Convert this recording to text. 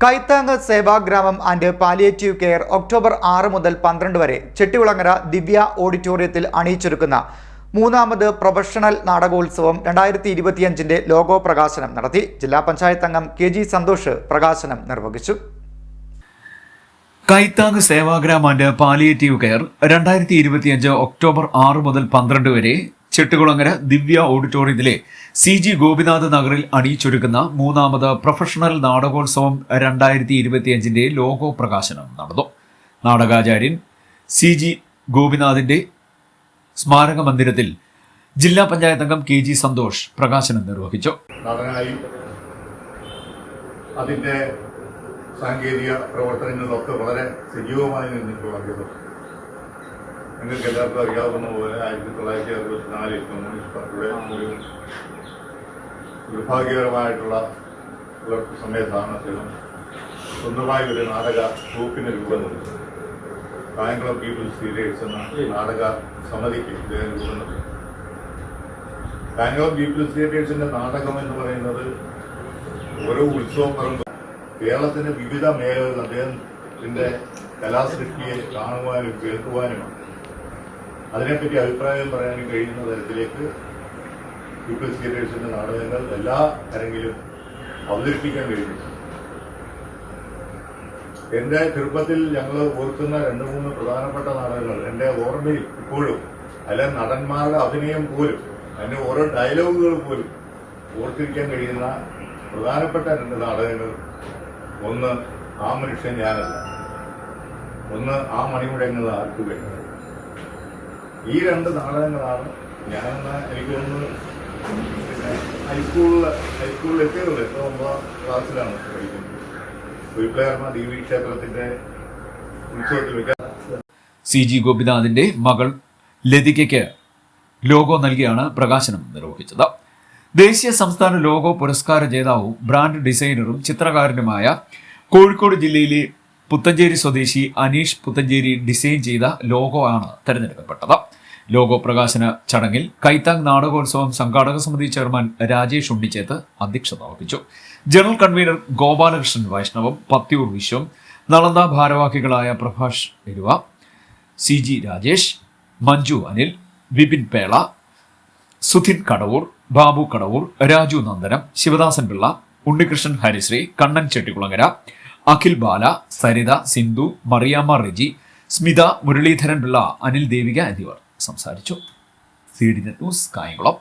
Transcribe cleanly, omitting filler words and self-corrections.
കൈത്താങ് സേവാഗ്രാമം and palliative care October 6 മുതൽ 12 വരെ ചെട്ടികുളങ്ങര ദിവ്യ ഓഡിറ്റോറിയത്തിൽ അണിയിച്ചൊരുക്കുന്ന മൂന്നാമത് പ്രൊഫഷണൽ നാടകോത്സവം 2025 ലോഗോ പ്രകാശനം നടത്തി. ജില്ലാ പഞ്ചായത്ത് അംഗം KG സന്തോഷ് പ്രകാശനം നിർവഹിച്ചു. Kaithang Sevagram and palliative care 2025 October 6 മുതൽ 12 വരെ ചെട്ടികുളങ്ങര ദിവ്യ ഓഡിറ്റോറിയത്തിലെ CG ഗോപിനാഥ് നഗറിൽ അണിയിച്ചൊരുക്കുന്ന മൂന്നാമത് പ്രൊഫഷണൽ നാടകോത്സവം 2025 ലോഗോ പ്രകാശനം നടന്നു. നാടകാചാര്യൻ CG ഗോപിനാഥിന്റെ സ്മാരക മന്ദിരത്തിൽ ജില്ലാ പഞ്ചായത്ത് അംഗം KG സന്തോഷ് പ്രകാശനം നിർവഹിച്ചു. നടനായി അതിന്റെ സാങ്കേതിക പ്രവർത്തനങ്ങളിലൊക്കെ വളരെ സജീവമായി നിന്നിട്ടുള്ളത് നിങ്ങൾക്ക് എല്ലാവർക്കും അറിയാവുന്ന പോലെ 1964 കമ്മ്യൂണിസ്റ്റ് പാർട്ടിയുടെ ഒരു നിർഭാഗ്യകരമായിട്ടുള്ള സമയത്താണ് അദ്ദേഹം സ്വന്തമായി ഒരു നാടക ട്രൂപ്പിന് രൂപം നൽകുന്നത്. കായംകുളം പീപ്പിൾസ് തിയേറ്റേഴ്സ് എന്ന നാടക സമിതിക്ക് ഇദ്ദേഹം രൂപം നൽകി. കായംകുളം പീപ്പിൾസ് തിയേറ്റേഴ്സിന്റെ നാടകം എന്ന് പറയുന്നത് ഓരോ ഉത്സവം പറയുമ്പോൾ കേരളത്തിന്റെ വിവിധ മേഖലകളിൽ അദ്ദേഹത്തിന്റെ കലാസൃഷ്ടിയെ കാണുവാനും കേൾക്കുവാനുമാണ്. അതിനെപ്പറ്റി അഭിപ്രായം പറയാനും കഴിയുന്ന തരത്തിലേക്ക് പീപ്പിൾസ് തിയേറ്റേഴ്സിന്റെ നാടകങ്ങൾ എല്ലാ തരങ്ങളിലും അവതരിപ്പിക്കാൻ കഴിയുന്നു. എന്റെ ചെറുപ്പത്തിൽ ഞങ്ങൾ ഓർക്കുന്ന 2-3 പ്രധാനപ്പെട്ട നാടകങ്ങൾ എന്റെ ഓർമ്മയിൽ ഇപ്പോഴും, അല്ല നടന്മാരുടെ അഭിനയം പോലും, അതിന്റെ ഓരോ ഡയലോഗുകൾ പോലും ഓർത്തിരിക്കാൻ കഴിയുന്ന പ്രധാനപ്പെട്ട 2 നാടകങ്ങൾ, ഒന്ന് ആ മനുഷ്യൻ ഞാനല്ല, ഒന്ന് ആ മണിമുഴങ്ങുന്നത് ആർക്കു വേണ്ടത്. ഈ 2 നാടകങ്ങളാണ് ഞാനെന്ന് എനിക്ക് തോന്നുന്നു ഹൈസ്കൂളിൽ എത്തിയുള്ളത്. 9ാം ക്ലാസ്സിലാണ് പഠിക്കുന്നത്. വീട്ടിലേർന്ന ദേവീ ക്ഷേത്രത്തിന്റെ ഉത്സവത്തിൽ CG ഗോപിനാഥിന്റെ മകൾ ലതികയ്ക്ക് ലോഗോ നൽകിയാണ് പ്രകാശനം നിർവഹിച്ചത്. ദേശീയ സംസ്ഥാന ലോഗോ പുരസ്കാര ജേതാവും ബ്രാൻഡ് ഡിസൈനറും ചിത്രകാരനുമായ കോഴിക്കോട് ജില്ലയിലെ പുത്തഞ്ചേരി സ്വദേശി അനീഷ് പുത്തഞ്ചേരി ഡിസൈൻ ചെയ്ത ലോഗോ ആണ് തെരഞ്ഞെടുക്കപ്പെട്ടത്. ലോഗോ പ്രകാശന ചടങ്ങിൽ കൈത്താങ് നാടകോത്സവം സംഘാടക സമിതി ചെയർമാൻ രാജേഷ് ഉണ്ണിച്ചേത്ത് അധ്യക്ഷത വഹിച്ചു. ജനറൽ കൺവീനർ ഗോപാലകൃഷ്ണൻ വൈഷ്ണവം, പത്യൂർ വിശ്വം, നളന്ദ ഭാരവാഹികളായ പ്രഭാഷ് എരുവ, CG രാജേഷ്, മഞ്ജു അനിൽ, വിപിൻ പേള, സുധിൻ കടവൂർ, ബാബു കടവൂർ, രാജു നന്ദനം, ശിവദാസൻ പിള്ള, ഉണ്ണികൃഷ്ണൻ ഹരിശ്രീ, കണ്ണൻ ചെട്ടികുളങ്ങര, അഖിൽ ബാല, സരിത, സിന്ധു, മറിയാമ്മ റെജി, സ്മിത, മുരളീധരൻ പിള്ള, അനിൽ ദേവിക എന്നിവർ സംസാരിച്ചു. CDNet news, Kayamkulam.